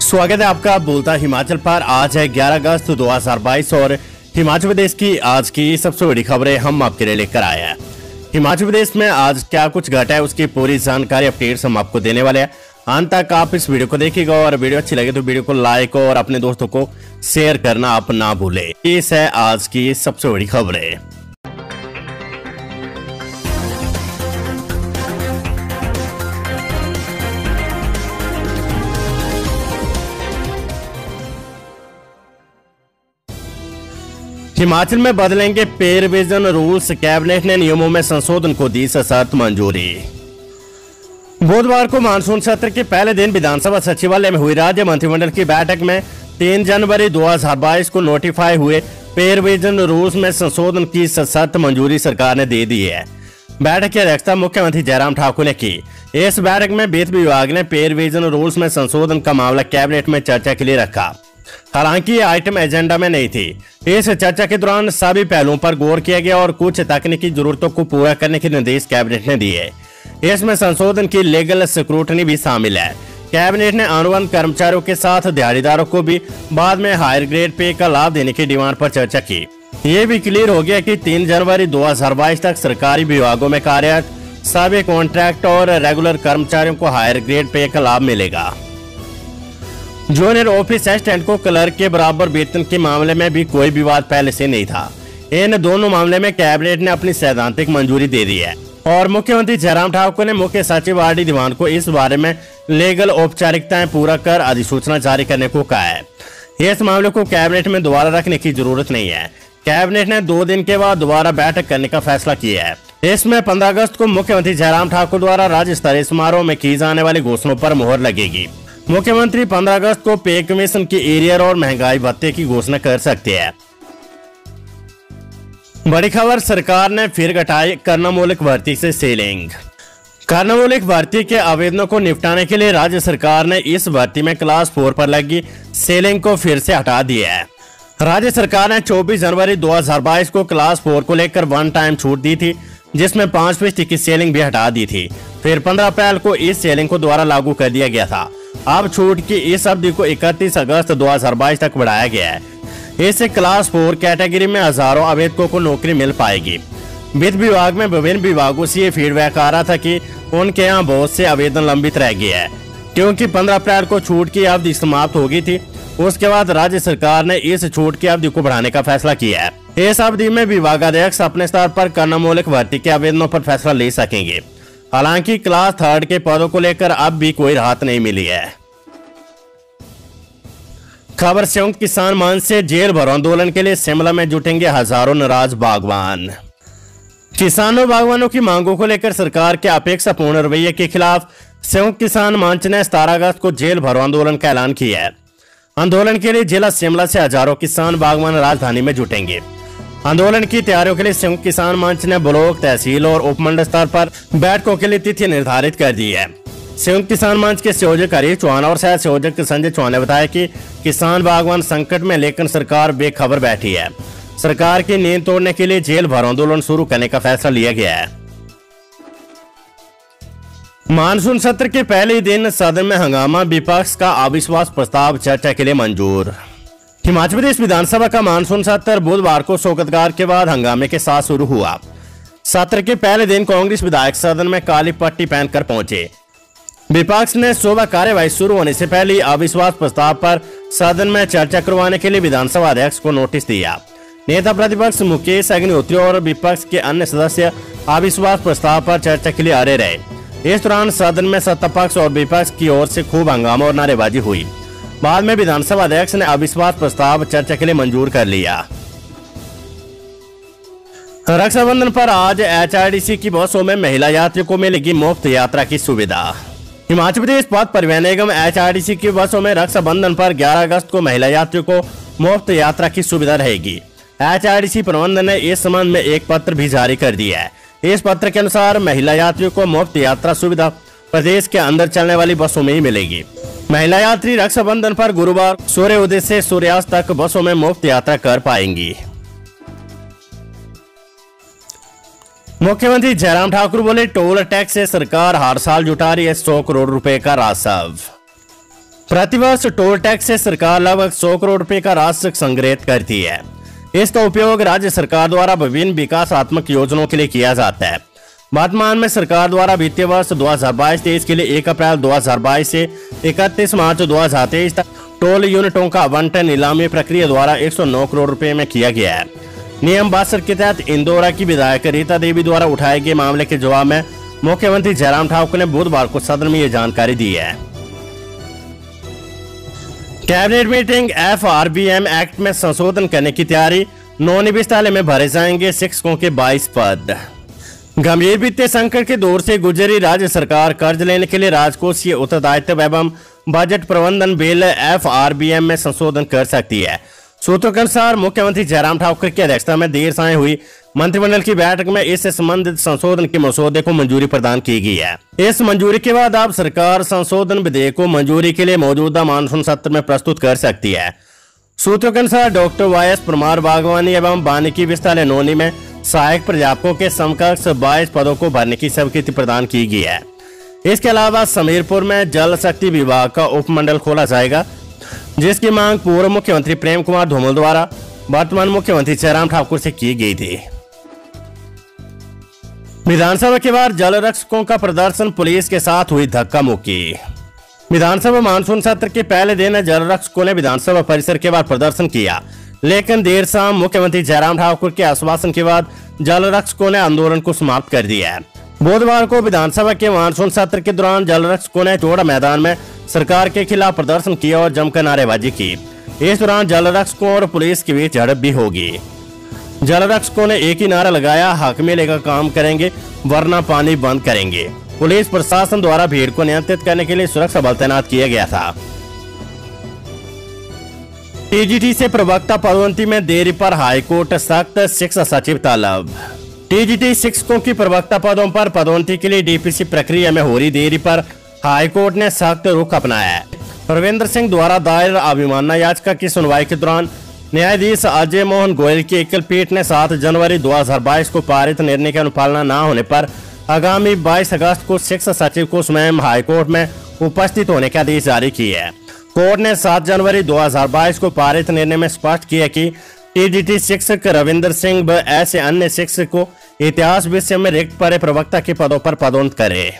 स्वागत है आपका बोलता हिमाचल पर। आज है 11 अगस्त 2022 और हिमाचल प्रदेश की आज की सबसे बड़ी खबरें हम आपके लिए लेकर आए हैं। हिमाचल प्रदेश में आज क्या कुछ घटा है उसकी पूरी जानकारी अपडेट्स हम आपको देने वाले हैं। अंत तक आप इस वीडियो को देखिएगा और वीडियो अच्छी लगे तो वीडियो को लाइक और अपने दोस्तों को शेयर करना आप ना भूलें। इस है आज की सबसे बड़ी खबरें। हिमाचल में बदलेंगे पे रिवीजन रूल्स, कैबिनेट ने नियमों में संशोधन को दी सशर्त मंजूरी। बुधवार को मानसून सत्र के पहले दिन विधानसभा सचिवालय में हुई राज्य मंत्रिमंडल की बैठक में 3 जनवरी 2022 को नोटिफाई हुए पे रिवीजन रूल्स में संशोधन की सशर्त मंजूरी सरकार ने दे दी है। बैठक की अध्यक्षता मुख्यमंत्री जयराम ठाकुर ने की। इस बैठक में वित्त विभाग ने पे रिवीजन रूल्स में संशोधन का मामला कैबिनेट में चर्चा के लिए रखा। हालांकि ये आइटम एजेंडा में नहीं थी। इस चर्चा के दौरान सभी पहलुओं पर गौर किया गया और कुछ तकनीकी जरूरतों को पूरा करने के निर्देश कैबिनेट ने दिए। इसमें संशोधन की लीगल स्क्रूटनी भी शामिल है। कैबिनेट ने अनुबंध कर्मचारियों के साथ दिहाड़ीदारों को भी बाद में हायर ग्रेड पे का लाभ देने की डिमांड पर चर्चा की। ये भी क्लियर हो गया कि 3 जनवरी 2022 तक सरकारी विभागों में कार्यरत सभी कॉन्ट्रैक्ट और रेगुलर कर्मचारियों को हायर ग्रेड पे का लाभ मिलेगा। जूनियर ऑफिस असिस्टेंट को क्लर्क के बराबर वेतन के मामले में भी कोई विवाद पहले से नहीं था। इन दोनों मामले में कैबिनेट ने अपनी सैद्धांतिक मंजूरी दे दी है और मुख्यमंत्री जयराम ठाकुर ने मुख्य सचिव आर डी दीवान को इस बारे में लीगल औपचारिकताएं पूरा कर अधिसूचना जारी करने को कहा है। इस मामले को कैबिनेट में दोबारा रखने की जरूरत नहीं है। कैबिनेट ने 2 दिन के बाद दोबारा बैठक करने का फैसला किया है। इसमें 15 अगस्त को मुख्यमंत्री जयराम ठाकुर द्वारा राज्य स्तरीय समारोह में की जाने वाली घोषणाओं पर मुहर लगेगी। मुख्यमंत्री 15 अगस्त को पे कमीशन की एरियर और महंगाई भत्ते की घोषणा कर सकते हैं। बड़ी खबर, सरकार ने फिर घटाई कर्णमूलक भर्ती से सीलिंग। कर्णमूलक भर्ती के आवेदनों को निपटाने के लिए राज्य सरकार ने इस भर्ती में क्लास 4 पर लगी सीलिंग को फिर से हटा दिया है। राज्य सरकार ने 24 जनवरी 2022 को क्लास 4 को लेकर वन टाइम छूट दी थी, जिसमें 5% की सीलिंग भी हटा दी थी। फिर 15 अप्रैल को इस सीलिंग को दोबारा लागू कर दिया गया था। अब छूट की इस अवधि को 31 अगस्त 2022 तक बढ़ाया गया है। इससे क्लास 4 कैटेगरी में हजारों आवेदकों को नौकरी मिल पाएगी। वित्त विभाग में विभिन्न विभागों से ये फीडबैक आ रहा था कि उनके यहाँ बहुत से आवेदन लंबित रह गए हैं, क्योंकि 15 अप्रैल को छूट की अवधि समाप्त हो गई थी। उसके बाद राज्य सरकार ने इस छूट की अवधि को बढ़ाने का फैसला किया है। इस अवधि में विभागाध्यक्ष अपने स्तर पर कर्णमूलक भर्ती के आवेदनों पर फैसला ले सकेंगे। हालांकि क्लास 3 के पदों को लेकर अब भी कोई राहत नहीं मिली है। खबर, संयुक्त किसान मंच से जेल भरो आंदोलन के लिए शिमला में जुटेंगे हजारों नाराज बागवान। किसानों बागवानों की मांगों को लेकर सरकार के अपेक्षापूर्ण रवैये के खिलाफ संयुक्त किसान मंच ने 17 अगस्त को जेल भरो आंदोलन का ऐलान किया है। आंदोलन के लिए जिला शिमला से हजारों किसान बागवान राजधानी में जुटेंगे। आंदोलन की तैयारियों के लिए संयुक्त किसान मंच ने ब्लॉक, तहसील और उपमंडल स्तर पर बैठकों के लिए तिथि निर्धारित कर दी है। संयुक्त किसान मंच के संयोजक हरीश चौहान और सह संयोजक संजय चौहान ने बताया कि किसान बागवान संकट में, लेकिन सरकार बेखबर बैठी है। सरकार की नींद तोड़ने के लिए जेल भरो आंदोलन शुरू करने का फैसला लिया गया है। मानसून सत्र के पहले दिन सदन में हंगामा, विपक्ष का अविश्वास प्रस्ताव चर्चा के लिए मंजूर। हिमाचल प्रदेश विधानसभा का मानसून सत्र बुधवार को शोकोदगार के बाद हंगामे के साथ शुरू हुआ। सत्र के पहले दिन कांग्रेस विधायक सदन में काली पट्टी पहनकर पहुंचे। विपक्ष ने सुबह कार्यवाही शुरू होने से पहले अविश्वास प्रस्ताव पर सदन में चर्चा करवाने के लिए विधानसभा अध्यक्ष को नोटिस दिया। नेता प्रतिपक्ष मुकेश अग्निहोत्री और विपक्ष के अन्य सदस्य अविश्वास प्रस्ताव पर चर्चा के लिए अड़े रहे। इस दौरान सदन में सत्ता पक्ष और विपक्ष की ओर से खूब हंगामा और नारेबाजी हुई। बाद में विधानसभा अध्यक्ष ने अविश्वास प्रस्ताव चर्चा के लिए मंजूर कर लिया। रक्षाबंधन पर आज एचआरटीसी की बसों में महिला यात्रियों को मिलेगी मुफ्त यात्रा की सुविधा। हिमाचल प्रदेश पथ परिवहन निगम एचआरटीसी की बसों में रक्षाबंधन पर 11 अगस्त को महिला यात्रियों को मुफ्त यात्रा की सुविधा रहेगी। एचआरटीसी प्रबंधन ने इस संबंध में एक पत्र भी जारी कर दिया है। इस पत्र के अनुसार महिला यात्रियों को मुफ्त यात्रा सुविधा प्रदेश के अंदर चलने वाली बसों में ही मिलेगी। महिला यात्री रक्षाबंधन पर गुरुवार सूर्योदय से सूर्यास्त तक बसों में मुफ्त यात्रा कर पाएंगी। मुख्यमंत्री जयराम ठाकुर बोले, टोल टैक्स से सरकार हर साल जुटा रही है 100 करोड़ रुपए का राजस्व। प्रतिवर्ष टोल टैक्स से सरकार लगभग 100 करोड़ रुपए का राजस्व संग्रहित करती है। इसका उपयोग राज्य सरकार द्वारा विभिन्न विकासात्मक योजनाओं के लिए किया जाता है। वर्तमान में सरकार द्वारा वित्तीय वर्ष 2022-23 के लिए 1 अप्रैल 2022 से 31 मार्च 2023 तक टोल यूनिटों का आवंटन नीलामी प्रक्रिया द्वारा 109 करोड़ रुपए में किया गया है। नियम 62 के तहत इंदौरा की विधायक रीता देवी द्वारा उठाए गए मामले के जवाब में मुख्यमंत्री जयराम ठाकुर ने बुधवार को सदन में ये जानकारी दी है। कैबिनेट मीटिंग FRBM एक्ट में संशोधन करने की तैयारी। नवनिवेश में भरे जाएंगे शिक्षकों के 22 पद। गंभीर वित्तीय संकट के दौर से गुजरी राज्य सरकार कर्ज लेने के लिए राजकोषीय उत्तरदायित्व एवं बजट प्रबंधन बिल FRBM में संशोधन कर सकती है। सूत्रों के अनुसार मुख्यमंत्री जयराम ठाकुर की अध्यक्षता में देर शाम हुई मंत्रिमंडल की बैठक में इससे संबंधित संशोधन के मसौदे को मंजूरी प्रदान की गई है। इस मंजूरी के बाद अब सरकार संशोधन विधेयक को मंजूरी के लिए मौजूदा मानसून सत्र में प्रस्तुत कर सकती है। सूत्रों के अनुसार डॉक्टर YS परमार बागवानी एवं वानिकी विस्तालय नोनी में सहायक प्राध्यापकों के समकक्ष 22 पदों को भरने की स्वीकृति प्रदान की गई है। इसके अलावा समीरपुर में जल शक्ति विभाग का उपमंडल खोला जाएगा, जिसकी मांग पूर्व मुख्यमंत्री प्रेम कुमार धूमल द्वारा वर्तमान मुख्यमंत्री जयराम ठाकुर से की गई थी। विधानसभा के बाद जल रक्षकों का प्रदर्शन, पुलिस के साथ हुई धक्का मुक्की। विधानसभा मानसून सत्र के पहले दिन जल रक्षकों ने विधानसभा परिसर के बाद प्रदर्शन किया, लेकिन देर शाम मुख्यमंत्री जयराम ठाकुर के आश्वासन के बाद जल रक्षकों ने आंदोलन को समाप्त कर दिया है। बुधवार को विधानसभा के मानसून सत्र के दौरान जल रक्षकों ने चौड़ा मैदान में सरकार के खिलाफ प्रदर्शन किया और जमकर नारेबाजी की। इस दौरान जल रक्षकों और पुलिस के बीच झड़प भी होगी। जल रक्षकों ने एक ही नारा लगाया, हक में लेकर काम करेंगे वरना पानी बंद करेंगे। पुलिस प्रशासन द्वारा भीड़ को नियंत्रित करने के लिए सुरक्षा बल तैनात किया गया था। TGT से प्रवक्ता पदोन्नति में देरी पर हाईकोर्ट सख्त, शिक्षा सचिव तलब। TGT शिक्षकों की प्रवक्ता पदों पर पदोन्नति के लिए DPC प्रक्रिया में हो रही देरी पर हाईकोर्ट ने सख्त रुख अपनाया है। प्रविंदर सिंह द्वारा दायर अवमानना याचिका की सुनवाई के दौरान न्यायाधीश अजय मोहन गोयल की एकल पीठ ने 7 जनवरी 2022 को पारित निर्णय की अनुपालना न होने पर आगामी 22 अगस्त को शिक्षा सचिव को स्वयं हाईकोर्ट में उपस्थित होने का आदेश जारी किया है। कोर्ट ने 7 जनवरी 2022 को पारित निर्णय में स्पष्ट किया कि TGT शिक्षक रविंदर सिंह व ऐसे अन्य शिक्षक को इतिहास विषय में रिक्त पड़े प्रवक्ता के पदों पर पदोन्नत करे।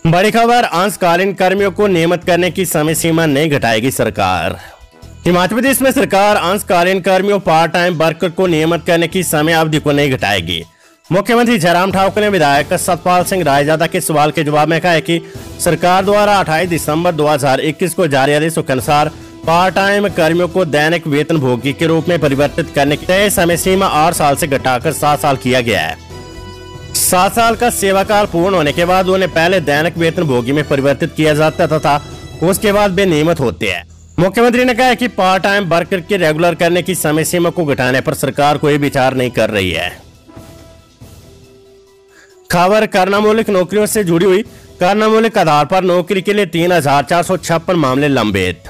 बड़ी खबर, अंशकालीन कर्मियों को नियमित करने की समय सीमा नहीं घटाएगी सरकार। हिमाचल प्रदेश में सरकार अंशकालीन कर्मियों पार्ट टाइम वर्कर को नियमित करने की समय अवधि को नहीं घटाएगी। मुख्यमंत्री जयराम ठाकुर ने विधायक सतपाल सिंह रायजादा के सवाल के जवाब में कहा है कि सरकार द्वारा 28 दिसंबर 2021 को जारी आदेशों के अनुसार पार्ट टाइम कर्मियों को दैनिक वेतन भोगी के रूप में परिवर्तित करने की तय समय सीमा 8 साल से घटाकर 7 साल किया गया है। 7 साल का सेवा काल पूर्ण होने के बाद उन्हें पहले दैनिक वेतन भोगी में परिवर्तित किया जाता तथा उसके बाद वे नियमित होते हैं। मुख्यमंत्री ने कहा कि पार्ट टाइम वर्कर के रेगुलर करने की समय सीमा को घटाने पर सरकार कोई विचार नहीं कर रही है। खबर, करनामूलक नौकरियों से जुड़ी हुई। करनामूलक आधार पर नौकरी के लिए 3456 मामले लंबित।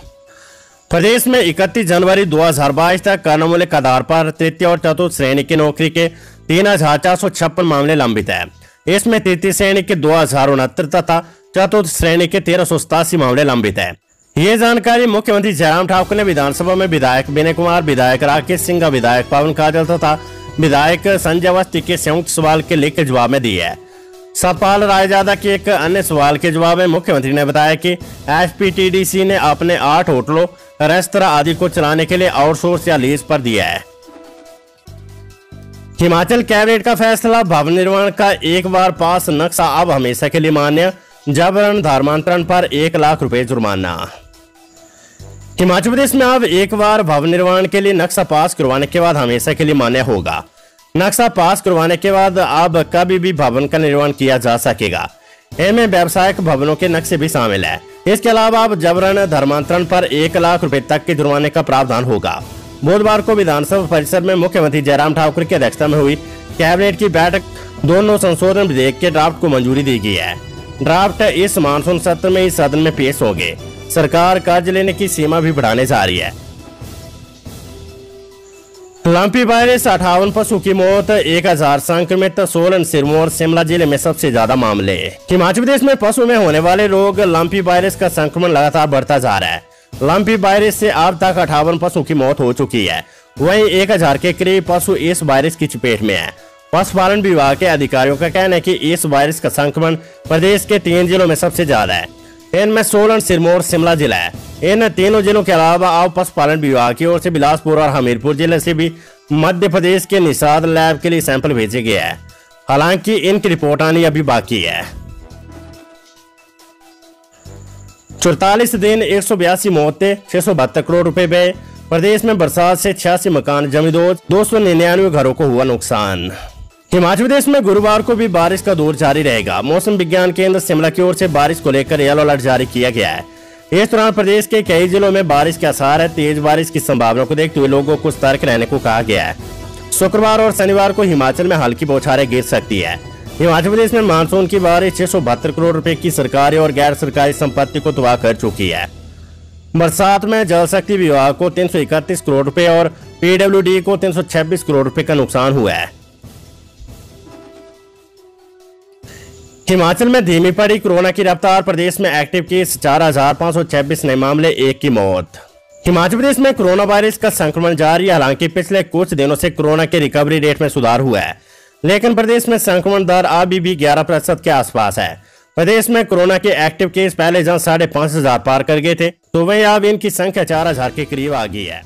प्रदेश में 31 जनवरी 2022 तक करनामूलक आधार पर तृतीय और चतुर्थ श्रेणी की नौकरी के 3456 मामले लंबित है। इसमें तृतीय श्रेणी के 2069 तथा चतुर्थ श्रेणी के 1387 मामले लंबित है। ये जानकारी मुख्यमंत्री जयराम ठाकुर ने विधानसभा में विधायक विनय कुमार, विधायक राकेश सिंह, विधायक पवन काजल तथा विधायक संजय अवस्थी के संयुक्त सवाल के लिखित जवाब में दी है। सतपाल रायजादा के एक अन्य सवाल के जवाब में मुख्यमंत्री ने बताया कि SPTDC ने अपने 8 होटलों, रेस्तरां आदि को चलाने के लिए आउटसोर्स या लीज पर दिया है। हिमाचल कैबिनेट का फैसला, भवन निर्माण का एक बार पास नक्शा अब हमेशा के लिए मान्य, जबरन धर्मांतरण पर 1 लाख रुपए जुर्माना। हिमाचल प्रदेश में अब एक बार भवन निर्माण के लिए नक्शा पास करवाने के बाद हमेशा के लिए मान्य होगा। नक्शा पास करवाने के बाद अब कभी भी भवन का निर्माण किया जा सकेगा। इनमें व्यावसायिक भवनों के नक्शे भी शामिल है। इसके अलावा अब जबरन धर्मांतरण पर 1 लाख रुपए तक के जुर्माने का प्रावधान होगा। बुधवार को विधानसभा परिसर में मुख्यमंत्री जयराम ठाकुर की अध्यक्षता में हुई कैबिनेट की बैठक दोनों संशोधन विधेयक के ड्राफ्ट को मंजूरी दी गई है। ड्राफ्ट इस मानसून सत्र में इस सदन में पेश होंगे। सरकार कर्ज लेने की सीमा भी बढ़ाने जा रही है। लंपी वायरस 58 पशु की मौत, 1000 संक्रमित, सोलन, सिरमौर, शिमला जिले में सबसे ज्यादा मामले। हिमाचल प्रदेश में पशु में होने वाले रोग लंपी वायरस का संक्रमण लगातार बढ़ता जा रहा है। लंपी वायरस से अब तक 58 पशु की मौत हो चुकी है। वहीं 1000 के करीब पशु इस वायरस की चपेट में है। पशुपालन विभाग के अधिकारियों का कहना है कि इस वायरस का संक्रमण प्रदेश के 3 जिलों में सबसे ज्यादा है। इनमें सोलन, सिरमौर, शिमला जिला है। इन तीनों जिलों के अलावा अब पशुपालन विभाग की ओर से बिलासपुर और हमीरपुर जिले से भी मध्य प्रदेश के निषाद लैब के लिए सैंपल भेजे गए हैं। हालांकि इनकी रिपोर्ट आनी अभी बाकी है। 44 दिन 182 मौतें, 672 करोड़ रुपए व्यय। प्रदेश में बरसात से 86 मकान जमींदोज, 299 घरों को हुआ नुकसान। हिमाचल प्रदेश में गुरुवार को भी बारिश का दौर जारी रहेगा। मौसम विज्ञान केंद्र शिमला की ओर से बारिश को लेकर येलो अलर्ट जारी किया गया है। इस दौरान प्रदेश के कई जिलों में बारिश के आसार है। तेज बारिश की संभावना को देखते हुए लोगों को सतर्क रहने को कहा गया है। शुक्रवार और शनिवार को हिमाचल में हल्की बौछारें गिर सकती है। हिमाचल प्रदेश में मानसून की बारिश 672 करोड़ रुपए की सरकारी और गैर सरकारी संपत्ति को तबाह कर चुकी है। बरसात में जल शक्ति विभाग को 331 करोड़ रुपए और पीडब्ल्यूडी को 326 करोड़ रुपए का नुकसान हुआ है। हिमाचल में धीमी पड़ी कोरोना की रफ्तार। प्रदेश में एक्टिव केस 4526 नए मामले, 1 की मौत। हिमाचल प्रदेश में कोरोना वायरस का संक्रमण जारी है। हालांकि पिछले कुछ दिनों से कोरोना के रिकवरी रेट में सुधार हुआ है, लेकिन प्रदेश में संक्रमण दर अभी भी 11% के आसपास है। प्रदेश में कोरोना के एक्टिव केस पहले जहां 5500 पार कर गए थे, तो वहीं अब इनकी संख्या 4000 के करीब आ गई है।